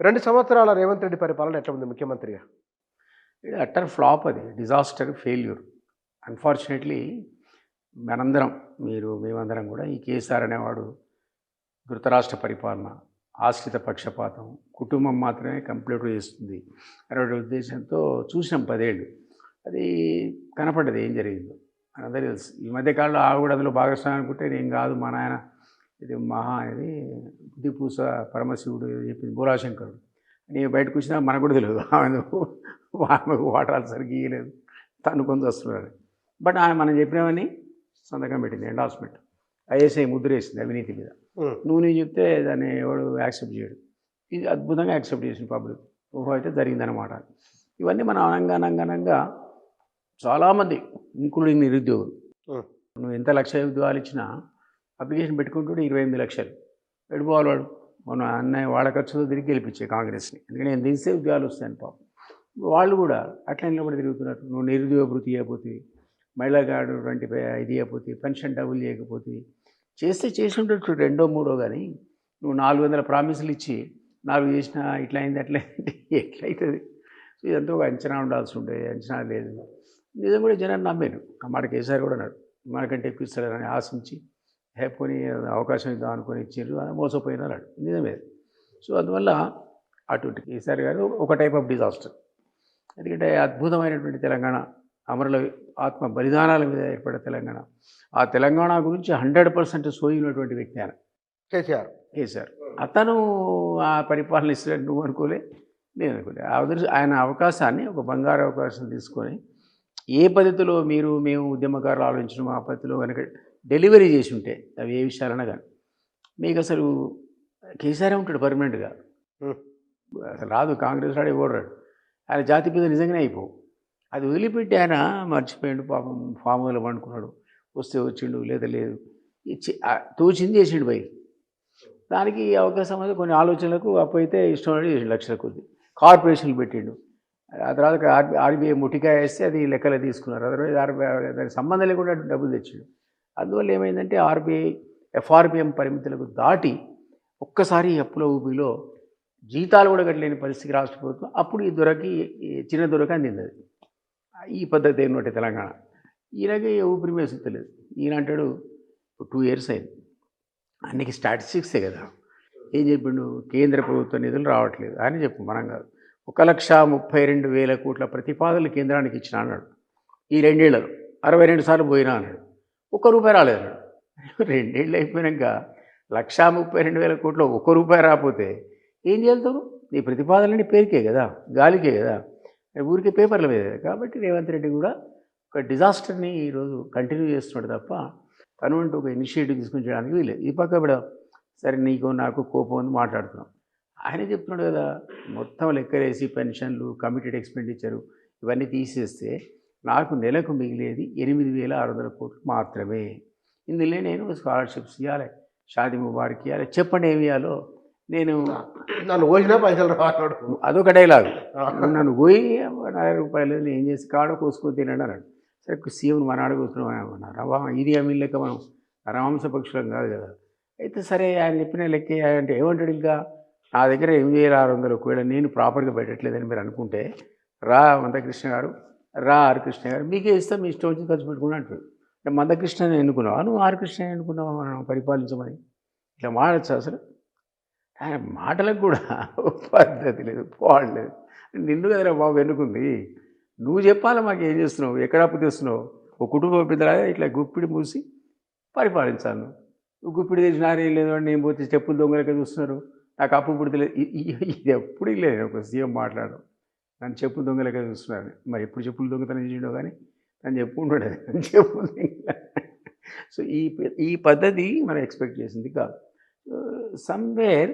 2 సంవత్సరాల రేవంత్ రెడ్డి పరిపాలన ఎట్లా ఉంది ముఖ్యమంత్రిగా? ఇది అట్టర్ ఫ్లాప్, అది డిజాస్టర్, ఫెయిల్యూర్. అన్ఫార్చునేట్లీ మనందరం, మేమందరం కూడా ఈ కేసీఆర్ అనేవాడు ధృతరాష్ట్ర పరిపాలన, ఆశ్రిత పక్షపాతం, కుటుంబం మాత్రమే కంప్లీట్ చేస్తుంది అనే ఉద్దేశంతో చూసినాం 10 ఏళ్ళు. అది కనపడ్డది ఏం జరిగిందో మనందరికీ తెలుసు. ఈ మధ్యకాలంలో కూడా అందులో భాగస్వామి అనుకుంటే నేను కాదు, మా నాయన ఇది మహా అనేది బుద్ధిపూస పరమశివుడు చెప్పింది బోలాశంకరుడు. నేను బయటకు వచ్చినా మనకు కూడా తెలియదు ఆమెకు వాటరాలు సరిగ్గా ఇయ్యలేదు, తనుకొని వస్తున్నాడు. బట్ ఆమె మనం చెప్పినవన్నీ సంతకం పెట్టింది, ఎండార్స్మెంట్, ఐఎస్ఐ ముద్ర వేసింది అవినీతి మీద. నువ్వు నేను చెప్తే దాన్ని ఎవడు యాక్సెప్ట్ చేయడు. ఇది అద్భుతంగా యాక్సెప్ట్ చేసింది పబ్లిక్. ఊహో అయితే జరిగిందనమాట. ఇవన్నీ మనం అనంగా చాలామంది ఇంక్లూడింగ్ నిరుద్యోగులు, నువ్వు ఎంత లక్ష ఉద్యోగాలు ఇచ్చినా అప్లికేషన్ పెట్టుకుంటుంటే 28 లక్షలు పెట్టుకోవాలి వాడు. మన అన్నయ్య వాళ్ళ ఖర్చుతో తిరిగి గెలిపించే కాంగ్రెస్ని, ఎందుకంటే నేను దిగిస్తే ఉద్యోగాలు వస్తాయని పాపం. వాళ్ళు కూడా అట్లా నిలబడి తిరుగుతున్నారు. నువ్వు నిరుద్యోగ భృతి చేయకపోతే, మహిళా కార్డు 25 ఇది చేయకపోతే, పెన్షన్ డబుల్ చేయకపోతే, చేసి ఉండొచ్చు 2, 3 కానీ నువ్వు 400 ప్రామిసులు ఇచ్చి 4 చేసినా ఇట్లా అయింది అట్లా అయింది ఎట్లయితుంది? సో ఇదంతా ఒక అంచనా ఉండాల్సి ఉంటుంది, అంచనా లేదు. నిజం కూడా జనాన్ని నమ్మాను. ఆ మాట కేసీఆర్ కూడా అన్నాడు, మనకంటే ఎక్కువ ఇస్తారని ఆశించి కొని అవకాశం ఇద్దాం అనుకొని ఇచ్చారు, మోసపోయినా అన్నాడు. నిజమే. సో అందువల్ల అటువంటి కేసీఆర్ గారు ఒక టైప్ ఆఫ్ డిజాస్టర్. ఎందుకంటే అద్భుతమైనటువంటి తెలంగాణ, అమరుల ఆత్మ బలిదానాల మీద ఏర్పడే తెలంగాణ, ఆ తెలంగాణ గురించి 100% సోయినటువంటి వ్యక్తి ఆయన కేసీఆర్. అతను ఆ పరిపాలన ఇస్తున్నట్టు నువ్వు అనుకోలే, నేను అనుకోలే. ఆయన అవకాశాన్ని, ఒక బంగారు అవకాశం తీసుకొని ఏ పద్ధతిలో మేము ఉద్యమకారులు ఆలోచించడం, ఆ పద్ధతిలో కనుక డెలివరీ చేసి ఉంటే అవి ఏ విషయాలన్నా కానీ మీకు అసలు కేసీఆర్ ఉంటాడు పర్మనెంట్గా. అసలు రాదు, కాంగ్రెస్ రాడు, ఇవ్వడాడు. ఆయన జాతి మీద నిజంగానే అయిపోవు. అది వదిలిపెట్టి ఆయన మర్చిపోయాడు పాపం, ఫామ్ హౌస్లో పండుకున్నాడు, వస్తే వచ్చిండు లేదా లేదు, తోచింది చేసిండు పోయి. దానికి అవకాశం అయితే కొన్ని ఆలోచనలకు అప్పు అయితే ఇష్టం చేసిండు, లక్షల కొద్ది కార్పొరేషన్లు పెట్టిండు. ఆ తర్వాత ఆర్బీఐ ముట్టికాయ వేస్తే అది లెక్కలు తీసుకున్నారు. అదర్వైజ్ దానికి సంబంధం లేకుండా డబ్బులు తెచ్చిండు. అందువల్ల ఏమైందంటే ఎఫ్ఆర్బిఎం పరిమితులకు దాటి ఒక్కసారి అప్పుల ఊపిలో జీతాలు కూడా కట్టలేని పరిస్థితికి రాష్ట్ర ప్రభుత్వం. అప్పుడు ఈ చిన్న దొరక అందింది. అది ఈ పద్ధతి ఏంటంటే తెలంగాణ ఈయనకి ఊపిరి మీద సుత్తలేదు. ఈయన అంటాడు 2 years అయింది, అన్నికి స్టాటిస్టిక్సే కదా. ఏం చెప్పిండు? కేంద్ర ప్రభుత్వ నిధులు రావట్లేదు అని చెప్పు, మనం కాదు. 1,32,000 కోట్ల ప్రతిపాదనలు కేంద్రానికి ఇచ్చిన అన్నాడు. ఈ 2 ఏళ్లలో 62 సార్లు పోయినా అన్నాడు. ₹1 రాలేదు. 2 ఏళ్ళు అయిపోయాక 1,32,000 కోట్లు ₹1 రాకపోతే ఏం చేస్తావు? నీ ప్రతిపాదనని పేరుకే కదా, గాలికే కదా, ఊరికే పేపర్ల మీద. కాబట్టి రేవంత్ రెడ్డి కూడా ఒక డిజాస్టర్ని ఈరోజు కంటిన్యూ చేస్తున్నాడు తప్ప తను అంటూ ఒక ఇనిషియేటివ్ తీసుకుని చేయడానికి వీలేదు. ఈ పక్క కూడా సరే నీకు నాకు కోపం అని మాట్లాడుతున్నాం. ఆయన చెప్తున్నాడు కదా, మొత్తం లెక్కలేసి పెన్షన్లు, కమిటెడ్ ఎక్స్పెండిచరు ఇవన్నీ తీసేస్తే నాకు నెలకు మిగిలేది 8,600 కోట్లు మాత్రమే. ఇందులో నేను స్కాలర్షిప్స్ ఇవ్వాలి, షాదీ ముబారక్ ఇవ్వాలి, చెప్పండి ఏమి ఇవ్వాలో. నన్ను పోయినా పైసలు రాడు, అదొక డైలాగు. నన్ను పోయి ₹1,000 నేను ఏం చేసి కాడ కోసుకొని తినండి అన్నాడు. సరే సీఎం మన కూర్చున్నాం, ఇది అమీ లెక్క మనం రమాంస పక్షులం కాదు కదా. అయితే సరే ఆయన చెప్పిన లెక్క అంటే ఏమంటాడు, ఇంకా నా దగ్గర 8,600 ఒకవేళ నేను ప్రాపర్గా పెట్టట్లేదని మీరు అనుకుంటే రా మందకృష్ణ గారు, రా ఆర్ కృష్ణ గారు, మీకే ఇస్తా, మీ ఇష్టం వచ్చి ఖర్చు పెట్టుకుని అంటాడు. మందకృష్ణని ఎన్నుకున్నావా నువ్వు, ఆర్ కృష్ణ ఎన్నుకున్నావా మనం పరిపాలించమని? ఇట్లా మాడచ్చు అసలు. ఆయన మాటలకు కూడా పద్ధతి లేదు, పోవట్లేదు. నిన్ను కదరా బాబు ఎన్నుకుంది, నువ్వు చెప్పాలి మాకు ఏం చేస్తున్నావు, ఎక్కడ అప్పు తెస్తున్నావు. ఒక కుటుంబ పెద్దలాగా ఇట్లా గుప్పిడి మూసి పరిపాలించాను. నువ్వు గుప్పిడి తెచ్చినారేం లేదు అని నేను పోతే చెప్పులు దొంగలకే చూస్తున్నారు, నాకు అప్పు పుడితలేదు. ఇది ఎప్పుడు లేదు ఒక సీఎం మాట్లాడడం, నన్ను చెప్పులు దొంగలకే చూస్తున్నారు. మరి ఎప్పుడు చెప్పులు దొంగతనం చేసిండో కానీ నన్ను చెప్పుకుంటాడు చెప్పులు. సో ఈ పద్ధతి మనం ఎక్స్పెక్ట్ చేసింది కాదు. Somewhere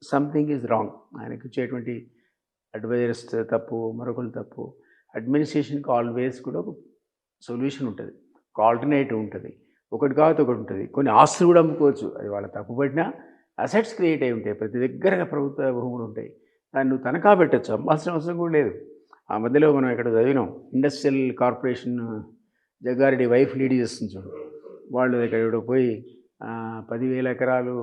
something is wrong. ఆయనకు ఇచ్చేటువంటి అడ్వైజర్స్ తప్పు, మరొకరు తప్పు. అడ్మినిస్ట్రేషన్కి ఆల్వేస్ కూడా ఒక సొల్యూషన్ ఉంటుంది, ఒక ఆల్టర్నేటివ్ ఉంటుంది. ఒకటి కాకపోతే ఒకటి ఉంటుంది. కొన్ని ఆస్తులు కూడా అమ్ముకోవచ్చు, అది వాళ్ళ తప్పు పడినా అసెట్స్ క్రియేట్ అయి ఉంటాయి. ప్రతి దగ్గర ప్రభుత్వ భూములు ఉంటాయి, దాన్ని నువ్వు తనఖా పెట్టచ్చు, అమ్మాల్సిన అవసరం కూడా లేదు. ఆ మధ్యలో మనం ఇక్కడ చదివినాం, industrial corporation Jagga Reddy wife lead చేస్తుంది చూడు, వాళ్ళు ఇక్కడ పోయి 10,000 ఎకరాలు,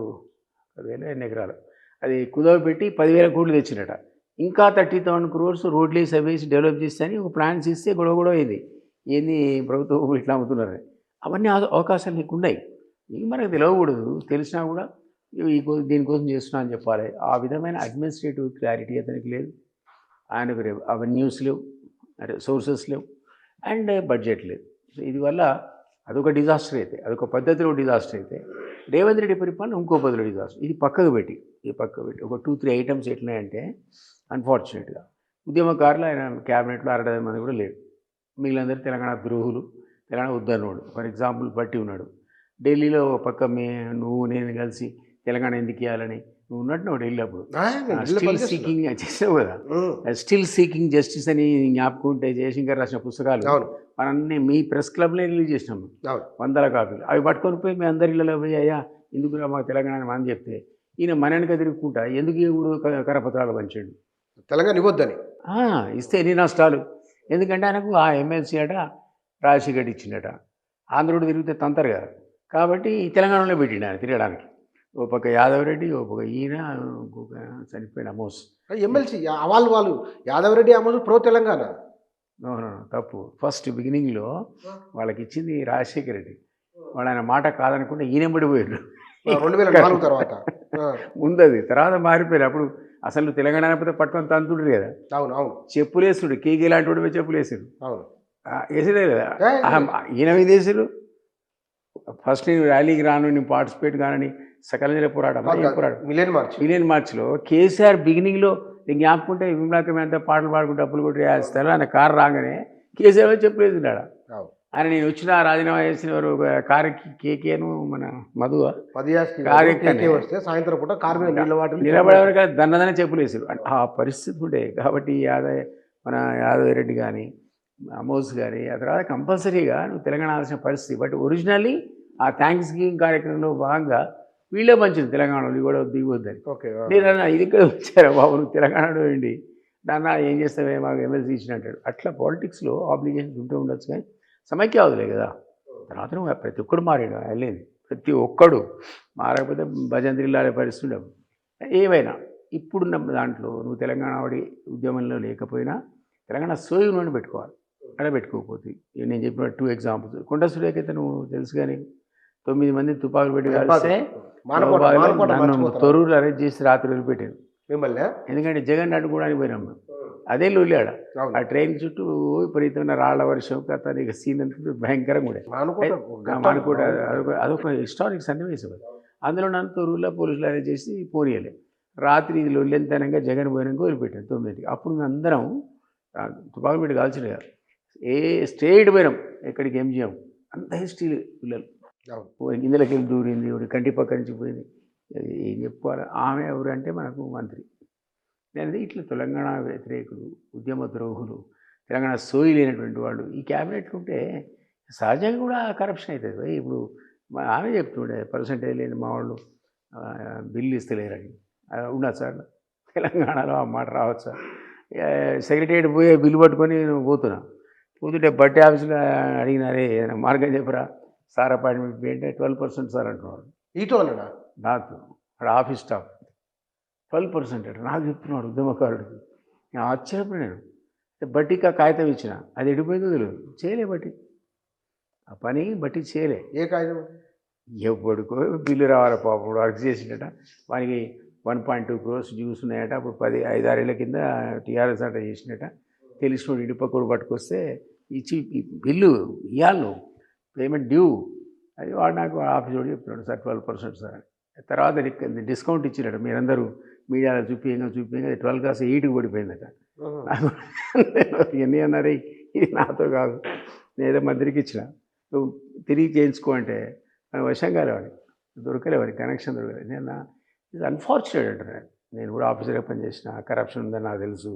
10,000 ఎన్ని ఎకరాలు అది కుదవపెట్టి 10,000 కోట్లు తెచ్చినట. ఇంకా 30,000 crores రోడ్లు వేసి అవేసి డెవలప్ చేస్తే అని ఒక ప్లాన్స్ ఇస్తే గొడవ అయింది. ఏంది ప్రభుత్వం ఇట్లా అమ్ముతున్నారని. అవన్నీ అవకాశాలు నీకు ఉన్నాయి. ఇవి మనకు తెలియకూడదు. తెలిసినా కూడా దీనికోసం చేస్తున్నా అని చెప్పాలి. ఆ విధమైన అడ్మినిస్ట్రేటివ్ క్లారిటీ అతనికి లేదు. ఆయనకు అవెన్యూస్ లేవు, అంటే సోర్సెస్ లేవు, అండ్ బడ్జెట్ లేదు. సో ఇది వల్ల అదొక డిజాస్టర్ అయితే, అదొక పద్ధతిలో డిజాస్టర్ అయితే, రేవంత్ రెడ్డి పరిపాలన ఇంకో పద్ధతిలో డిజాస్టర్. ఇది పక్కకు పెట్టి ఒక 2-3 ఐటమ్స్ ఎట్లున్నాయంటే అన్ఫార్చునేట్గా ఉద్యమకారులు ఆయన క్యాబినెట్లో 60 మంది కూడా లేడు. మిగిలినందరూ తెలంగాణ ద్రోహులు, తెలంగాణ ఉద్దరణోడు. ఫర్ ఎగ్జాంపుల్ బట్టి ఉన్నాడు. ఢిల్లీలో పక్క నువ్వు నేను కలిసి తెలంగాణ ఎందుకు ఇవ్వాలని నువ్వు ఉన్నట్టు నువ్వు ఢిల్లీ అప్పుడు స్టిల్ సీకింగ్ చేసావు కదా. స్టిల్ సీకింగ్ జస్టిస్ అని జ్ఞాపకం ఉంటే జయశంకర్ రాసిన పుస్తకాలు మనన్నీ మీ ప్రెస్ క్లబ్లో రిలీజ్ చేసినాం 100 కాపీలు. అవి పట్టుకొని పోయి మేము అందరి ఇళ్ళలో పోయి అయ్యా ఎందుకు మాకు తెలంగాణ మనం చెప్తే ఈయన మనెనక తిరుగుకుంటా ఎందుకు ఇప్పుడు కరపత్రాలు పంచాడు తెలంగాణ ఇవ్వద్దని. ఇస్తే ఎన్ని నష్టాలు. ఎందుకంటే ఆయనకు ఆ ఎమ్మెల్సీ అట రాజశేఖర్ ఇచ్చిండట. ఆంధ్రుడు తిరిగితే తంతరు కదా. కాబట్టి తెలంగాణలో పెట్టిండు ఆయన తిరగడానికి. ఓ పక్క యాదవ్ రెడ్డి, ఓ పక్క ఈయన, ఇంకొక చనిపోయిన అమోస్. ఎమ్మెల్సీ వాళ్ళు యాదవ్ రెడ్డి అమోస్ ప్రో తెలంగాణ. తప్పు. ఫస్ట్ బిగినింగ్లో వాళ్ళకి ఇచ్చింది రాజశేఖర్ రెడ్డి. వాళ్ళు ఆయన మాట కాదనుకుంటే ఈయన పడిపోయారు 2004 తర్వాత. ముందది తర్వాత మారిపోయారు. అప్పుడు అసలు తెలంగాణ అయిపోతే పట్టుకొని తంతుడు కదా. అవును అవును. చెప్పులేసుడు కేకే లాంటి వాడు పోయి చెప్పులు వేసాడు. అవును వేసేదే కదా. ఈయన మీద వేసారు. ఫస్ట్ నేను ర్యాలీకి రాను, నేను పార్టిసిపేట్ కానని సకల జిల్లా పోరాటం మిలియన్ మార్చ్లో కేసీఆర్ బిగినింగ్లో నేను జ్ఞాపకుంటే విమలాకమే అంతా పాటలు పాడుకుంటే డబ్బులు కొట్టి వేస్తారు. ఆయన కారు రాగానే కేసీఆర్ చెప్పలేదున్నాడు. ఆయన నేను వచ్చిన రాజీనామా చేసిన వారు కారు కేకేను మన మధు వస్తే సాయంత్రం పూట కారు మీద నిలబడేవారు కానీ దన్నదనే చెప్పులేసారు. ఆ పరిస్థితి ఉండే. కాబట్టి మన యాదవ్ రెడ్డి కానీ అమోస్ కానీ ఆ తర్వాత కంపల్సరీగా నువ్వు తెలంగాణ ఆల్సిన పరిస్థితి. బట్ ఒరిజినల్లీ ఆ థ్యాంక్స్ గివింగ్ కార్యక్రమంలో భాగంగా వీళ్ళే మంచిది తెలంగాణలో కూడా దిగొద్దని. నేను ఇది ఇక్కడ వచ్చారా బాబు నువ్వు తెలంగాణలో ఏంటి నాన్న ఏం చేస్తావే మాకు ఎమ్మెల్సీ ఇచ్చినట్టాడు. అట్లా పాలిటిక్స్లో ఆబ్లిగేషన్స్ ఉంటూ ఉండొచ్చు కానీ సమైక్య అవదులే కదా. తర్వాత నువ్వు ప్రతి ఒక్కడు మారాడు. వెళ్ళేది ప్రతి ఒక్కడు మారకపోతే భజంత్రిల్లాడే పరిస్థితి ఉండవు. ఏమైనా ఇప్పుడున్న దాంట్లో నువ్వు తెలంగాణ వాడి ఉద్యమంలో లేకపోయినా తెలంగాణ సోయి నుండి పెట్టుకోవాలి. అక్కడ పెట్టుకోకపోతే నేను చెప్పిన 2 ఎగ్జాంపుల్స్. కొండ సురేఖైతే నువ్వు తెలుసు కానీ 9 మంది తుపాకులు పెట్టి కలిస్తే తొర్రూరు అరెస్ట్ చేసి రాత్రి వదిలిపెట్టాను మిమ్మల్ని. ఎందుకంటే జగన్ అడ్డుకోవడానికి పోయినాం మేము. అదే లొల్లాడ ఆ ట్రైన్ చుట్టూ విపరీతమైన రాళ్ల వర్షం కథ ఇక సీన్ అంతా భయంకరంగా ఉండే మానుకోట. అదొక హిస్టారిక్ సన్నివేశం. అందులో నన్ను తొర్రూరులో పోలీసులు అరెస్ట్ చేసి పోనీయలే. రాత్రి ఇది లొల్లెంతనంగా జగన్ పోయినాక వదిలిపెట్టాను 9కి. అప్పుడు మేము అందరం తుపాకులు పెట్టి కాల్చిన కదా స్ట్రేట్ పోయినాం. ఎక్కడికి ఎంజిఎం అంత హిస్టరీ పిల్లలు ఇందులోకి వెళ్ళి దూరింది, కంటి పక్క నుంచి పోయింది. ఏం చెప్పుకోవాలి. ఆమె ఎవరంటే మనకు మంత్రి. నేను ఇట్లా తెలంగాణ వ్యతిరేకులు, ఉద్యమ ద్రోహులు, తెలంగాణ సోయి లేనటువంటి వాళ్ళు ఈ క్యాబినెట్లు ఉంటే సహజంగా కూడా కరప్షన్ అవుతుంది. ఇప్పుడు ఆమె చెప్తుండే పర్సంటేజ్ లేని మా వాళ్ళు బిల్లు ఇస్తలేరని. ఉండదు సార్ తెలంగాణలో ఆ మాట రావచ్చా? సెక్రటరియట్ పోయే బిల్లు పట్టుకొని నేను పోతుంటే బట్టి ఆఫీసులో అడిగినారే ఏదైనా మార్గం చెప్పరా సార్ అపాయింట్మెంట్ అంటే 12% సార్ అంటున్నాడు. ఈటో అన్నాడా? నాకు అక్కడ ఆఫీస్ స్టాఫ్ 12% అంటే నాకు చెప్తున్నాడు ఉద్యమకారుడికి. నేను ఆశ్చర్యపోయాను. బట్టికి ఆ కాగితం ఇచ్చిన అది ఎడిపోయిందో తెలియదు. చేయలే బట్టి ఆ పని బట్టి చేయలే. ఏ కాగితం? ఎప్పటికో బిల్లు రావాలి పాపం వర్క్ చేసిండట. వానికి 1.2 crores డ్యూస్ ఉన్నాయట. అప్పుడు 5-6 ఏళ్ళ కింద టీఆర్ఎస్ అట చేసినట. తెలిసినోడు ఇడిపక్కడు పట్టుకొస్తే ఇచ్చి బిల్లు ఇవ్వాలి పేమెంట్ డ్యూ. అది వాడు నాకు ఆఫీస్ వాడు చెప్తున్నాడు సార్ 12% సార్ అని. తర్వాత డిస్కౌంట్ ఇచ్చినట్టు మీరందరూ మీడియాలో చూపించగా 12 కాస్త 8కి పడిపోయిందట. నాకు ఎన్ని అన్నారే ఇది నాతో కాదు, నేనేదో మంత్రికి ఇచ్చిన నువ్వు తిరిగి చేయించుకో అంటే వశం కాలేవాడి దొరకలేవాడి కనెక్షన్ దొరకలేదు. నేను ఇది అన్ఫార్చునేట్ అంటున్నాను. నేను కూడా ఆఫీసర్గా పనిచేసిన కరప్షన్ ఉందని నాకు తెలుసు.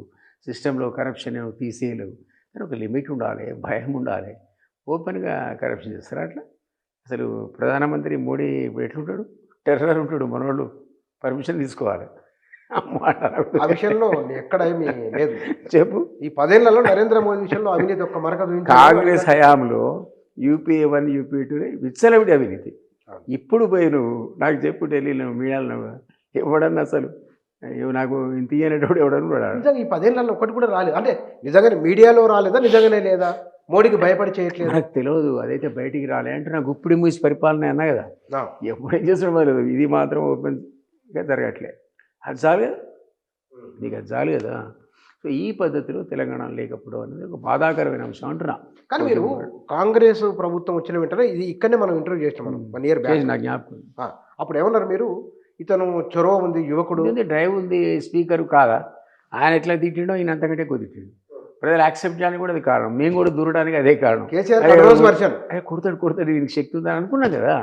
సిస్టంలో కరప్షన్ తీసేయలేవు కానీ ఒక లిమిట్ ఉండాలి, భయం ఉండాలి. ఓపెన్గా కరప్షన్ చేస్తారు. అట్లా అసలు ప్రధానమంత్రి మోడీ ఇప్పుడు ఎట్లుంటాడు? టెర్రర్ ఉంటాడు. మనోళ్ళు పర్మిషన్ తీసుకోవాలి. ఆ విషయంలో ఎక్కడ ఏమీ లేదు. చెప్పు. ఈ 10 ఏళ్లలో నరేంద్ర మోదీ విషయంలో అవినీతి ఒక్క మరక. కాంగ్రెస్ హయాంలో UPA 1 UPA 2 విచ్చలవిడి అవినీతి. ఇప్పుడు పోయి నువ్వు నాకు చెప్పు ఢిల్లీలో మీడియాలో ఎవడన్నా అసలు నాకు ఇంత ఇయ్యనటువంటి ఎవడని కూడా నిజంగా ఈ 10 ఏళ్లలో ఒకటి కూడా రాలేదు. అంటే నిజంగానే మీడియాలో రాలేదా? నిజంగానే లేదా? మోడీకి భయపడి చేయట్లేదు. నాకు తెలియదు, అదైతే బయటికి రాలే అంటే నాకు గుప్పిడి మూసి పరిపాలన అన్నా కదా, ఎప్పుడేం చేస్తాడు మరి, ఇది మాత్రం ఓపెన్గా జరగట్లే. అది చాలు కదా, నీకు అది చాలు కదా. సో ఈ పద్ధతిలో తెలంగాణ లేకపోవడం అనేది ఒక బాధాకరమైన అంశం అంటున్నా. కానీ మీరు కాంగ్రెస్ ప్రభుత్వం వచ్చిన వెంటనే ఇది ఇక్కడనే మనం ఇంటర్వ్యూ చేసినాం మనం 1 ఇయర్ బ్యాక్. నా జ్ఞాపకం. అప్పుడు ఏమన్నారు మీరు? ఇతను చొరవ ఉంది, యువకుడు, డ్రైవ్ ఉంది, స్పీకర్ కాదా, ఆయన ఎట్లా తిట్టిండో ఈయన అంతకంటే ఎక్కువ తిట్టిండు. ప్రజలు యాక్సెప్ట్ చేయడానికి కూడా అది కారణం, మేము కూడా దూరడానికి అదే కారణం. కేసీఆర్ కొడతాడు వీనికి శక్తి ఉందని అనుకున్నాం కదా,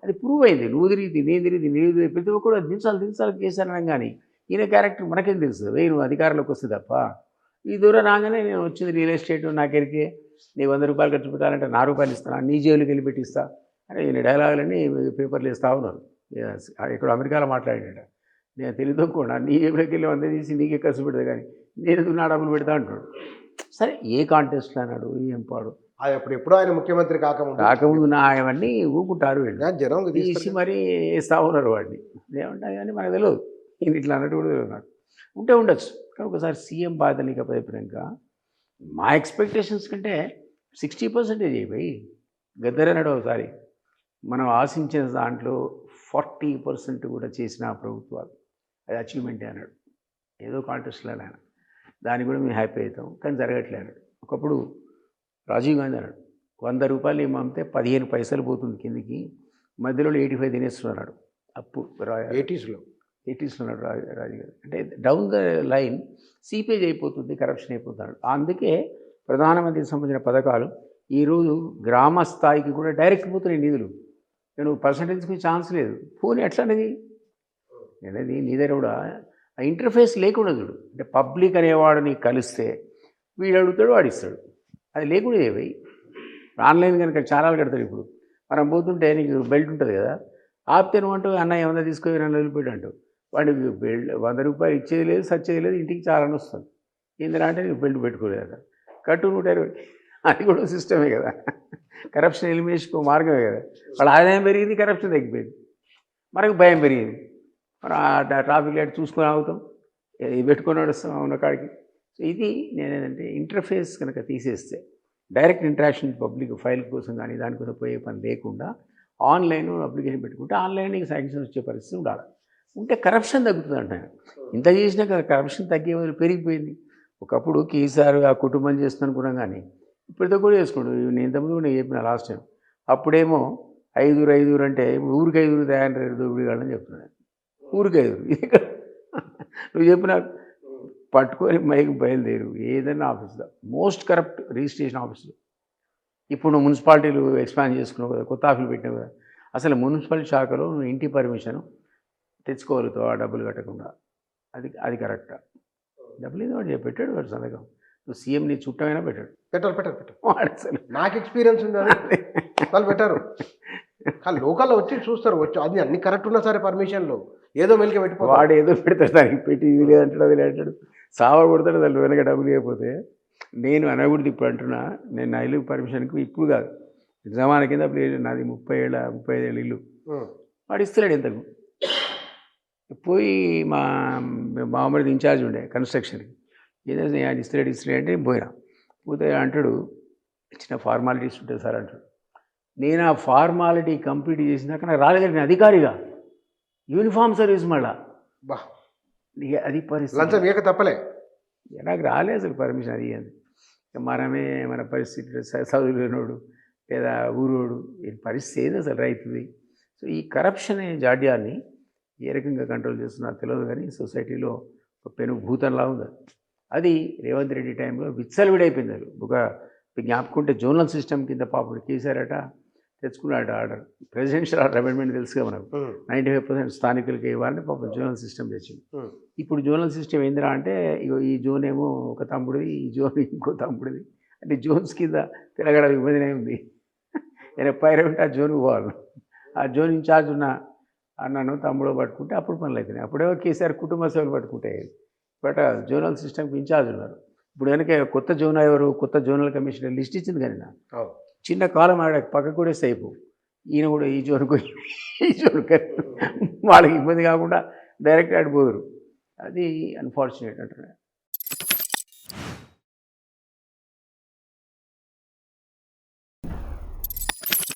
అది ప్రూవ్ అయింది. నువ్వు తిరిగి నేను తిరిగి ప్రతి ఒక్కరు దించాలి కేసీఆర్ అనడం. కానీ ఈయన క్యారెక్టర్ మనకేం తెలుసు, నువ్వు అధికారంలోకి వస్తే తప్ప. ఈ దూరం రాగానే నేను వచ్చింది రియల్ ఎస్టేట్, నాకెరికే నీ 100 రూపాయలు ఖర్చు పెట్టాలంటే 4 రూపాయలు ఇస్తాను, నీ జైలుకి వెళ్ళి పెట్టిస్తా అని ఈయన డైలాగులన్నీ పేపర్లు వేస్తూ ఉన్నారు. ఇక్కడ అమెరికాలో మాట్లాడాడ, నేను తెలియదు కూడా నీ జేబులోకి వెళ్ళి 100 తీసి నీకే ఖర్చు పెడతా కానీ నేను నా డబ్బులు పెడతా అంటున్నాడు. సరే ఏ కాంటెస్ట్లో అన్నాడు, ఏం పాడు, ఎప్పుడో ఆయన ముఖ్యమంత్రి కాకముందు నా అవన్నీ ఊకుంటారు వీళ్ళు తీసి మరీ వేస్తూ ఉన్నారు వాడిని. ఏమంటాయి కానీ మనకు తెలియదు, ఈయన ఇట్లా అన్నట్టు కూడా తెలియదు నాకు. ఉండొచ్చు కానీ ఒకసారి సీఎం బాధ నీకు అయిపోయాక మా ఎక్స్పెక్టేషన్స్ కంటే 60% అయిపోయి గద్దరన్నాడు ఒకసారి. మనం ఆశించిన దాంట్లో 40% కూడా చేసిన ప్రభుత్వాలు అది అచీవ్మెంటే అన్నాడు. ఏదో కాంటెస్ట్లో ఆయన దానికి కూడా మేము హ్యాపీ అవుతాం కానీ జరగట్లే అన్నాడు. ఒకప్పుడు రాజీవ్ గాంధీ అన్నాడు 100 రూపాయలు ఏమో అమ్మితే 15 పైసలు పోతుంది కిందికి, మధ్యలో 85 తినేస్తున్నాడు. అప్పు 80s ఉన్నాడు రాజీవ్ గాంధీ. అంటే డౌన్ ద లైన్ సీపేజ్ అయిపోతుంది, కరప్షన్ అయిపోతున్నాడు. అందుకే ప్రధానమంత్రికి సంబంధించిన పథకాలు ఈరోజు గ్రామ స్థాయికి కూడా డైరెక్ట్ పోతున్నాయి నిధులు. నువ్వు పర్సంటేజ్కి ఛాన్స్ లేదు. పోనీ ఎట్లా అనేది నీ దగ్గర కూడా ఆ ఇంటర్ఫేస్ లేకుండా చూడు. అంటే పబ్లిక్ అనేవాడు నీకు కలిస్తే వీడు అడుగుతాడు, వాడిస్తాడు. అది లేకుండా ఏవి ఆన్లైన్ కనుక ఛానల్ కడతాడు. ఇప్పుడు మనం పోతుంటే నీకు బెల్ట్ ఉంటుంది కదా, ఆపితే నువ్వు అంటూ అన్న ఏమన్నా తీసుకొని నన్ను వెళ్ళిపోయాడు అంటావు. వాడికి బెల్ట్ 100 రూపాయలు ఇచ్చేది లేదు, సచ్చేది లేదు, ఇంటికి చాలా వస్తుంది. ఏంటంటే అంటే నీకు బెల్ట్ పెట్టుకోలేదు కదా, కట్టు 120. అది కూడా సిస్టమే కదా, కరప్షన్ ఎలిమినేషన్ మార్గమే కదా. వాళ్ళ ఆదాయం పెరిగింది, కరప్షన్ తగ్గిపోయింది, మనకు భయం పెరిగింది. మనం ఆ ట్రాఫిక్ లైట్ చూసుకొని ఆగుతాం, ఇది పెట్టుకొని నడుస్తాం ఉన్న కాడికి. సో ఇది నేనేంటంటే ఇంటర్ఫేస్ కనుక తీసేస్తే డైరెక్ట్ ఇంటరాక్షన్ పబ్లిక్ ఫైల్ కోసం కానీ దానికోసం పోయే పని లేకుండా ఆన్లైన్ అప్లికేషన్ పెట్టుకుంటే ఆన్లైన్ నీకు శాంక్షన్ వచ్చే పరిస్థితి ఉండాలి. ఉంటే కరప్షన్ తగ్గుతుంది అంటాను. ఇంత చేసినా కదా కరప్షన్ తగ్గే వదిలి పెరిగిపోయింది. ఒకప్పుడు కేసీఆర్ ఆ కుటుంబం చేస్తుంది అనుకున్నాం కానీ ఇప్పటితో కూడా చేసుకోండి. నేను ఇంతకుముందు కూడా చెప్పిన లాస్ట్ టైం, అప్పుడేమో 5 అంటే ఊరికి 5 తయారు దోపిడీగాళ్ళని చెప్తున్నాను. ఊరికి 5 ఇది నువ్వు చెప్పిన పట్టుకొని మైకి బయలుదేరు ఏదైనా ఆఫీస్లో మోస్ట్ కరప్ట్ రిజిస్ట్రేషన్ ఆఫీసులో. ఇప్పుడు నువ్వు మున్సిపాలిటీలు ఎక్స్పాండ్ చేసుకున్నావు కదా, కొత్త ఆఫీసులు పెట్టినావు కదా, అసలు మున్సిపల్ శాఖలో నువ్వు ఇంటి పర్మిషన్ తెచ్చుకోగలుగుతావు ఆ డబ్బులు కట్టకుండా. అది కరెక్టా? డబ్బులు ఏదో వాడు పెట్టాడు, వాడు సంతకం. నువ్వు సీఎం నీ చుట్టమైనా పెట్టాడు. అసలు నాకు ఎక్స్పీరియన్స్ ఉంది, వాళ్ళు పెట్టారు. కానీ లోకల్లో వచ్చి చూస్తారు, అది అన్ని కరెక్ట్ ఉన్నా సరే పర్మిషన్లో ఏదో మెలిక పెట్టుకో. వాడు ఏదో పెడతాడు, దానికి పెట్టి ఇది లేదంటాడు, అది లేదంటాడు, సావ కొడతాడు. దాని వెనక డబ్బులు లేకపోతే నేను అనకూడదు. ఇప్పుడు అంటున్నా, నేను నా ఇల్లు పర్మిషన్కి ఇప్పుడు కాదు, జమాన కింద అప్పుడు నాది 35 ఏళ్ళ ఇల్లు. వాడు ఇస్తున్నాడు ఇంతకు. పోయి మా మామూలు ఇన్ఛార్జ్ ఉండే కన్స్ట్రక్షన్కి, ఏదైనా ఆయన ఇస్తాడు అంటే నేను పోయినా. పోతే అంటాడు చిన్న ఫార్మాలిటీస్ ఉంటుంది సార్ అంటాడు. నేను ఆ ఫార్మాలిటీ కంప్లీట్ చేసినాక నాకు రాలేదు, నేను అధికారిగా యూనిఫామ్ సర్వీస్ మళ్ళా. అది పరిస్థితి తప్పలే, నాకు రాలేదు అసలు పర్మిషన్. అది మనమే మన పరిస్థితి చదువులేనోడు లేదా ఊరోడు పరిస్థితి ఏది అసలు రైతుది. సో ఈ కరప్షన్ అనే జాడ్యాన్ని ఏ రకంగా కంట్రోల్ చేస్తున్నారు తెలియదు కానీ సొసైటీలో ఒక పెను భూతంలా ఉంది. అది రేవంత్ రెడ్డి టైంలో విచ్చలవిడైపోయింది. ఒక జ్ఞాపకుంటే జోనల్ సిస్టమ్ కింద పాపం కేసీఆర్ తెచ్చుకున్నాడు ఆర్డర్. ప్రెసిడెన్షియల్ ఆర్డర్ అమెండ్మెంట్ తెలుసుగా మనకు 95% స్థానికులకి ఇవ్వాలని పాపం జోనల్ సిస్టమ్ తెచ్చింది. ఇప్పుడు జోనల్ సిస్టమ్ ఏందిరా అంటే ఈ జోన్ ఏమో ఒక తమ్ముడిది, ఈ జోన్ ఇంకో తమ్ముడిది. అంటే జోన్స్ కింద తిరగడ విభజనే ఉంది. నేను పైన ఉంటే ఆ జోన్కి పోవాలి. ఆ జోన్ ఇన్ఛార్జ్ ఉన్న అన్నను తమ్ముడు పట్టుకుంటే అప్పుడు పనులు అవుతున్నాయి. అప్పుడేమో కేసీఆర్ కుటుంబ సభ్యులు పట్టుకుంటాయి. బట్ జోనల్ సిస్టమ్కి ఇన్ఛార్జ్ ఉన్నారు. ఇప్పుడు కనుక కొత్త జోన్ ఎవరు, కొత్త జోనల్ కమిషనర్ లిస్ట్ ఇచ్చింది కానీ నా చిన్న కాలం ఆడ పక్కకు కూడా అయిపో, ఈయన కూడా ఈ జోన్కు వాళ్ళకి ఇబ్బంది కాకుండా డైరెక్ట్ ఆడిపోదురు. అది అన్ఫార్చునేట్ అంటున్నాను.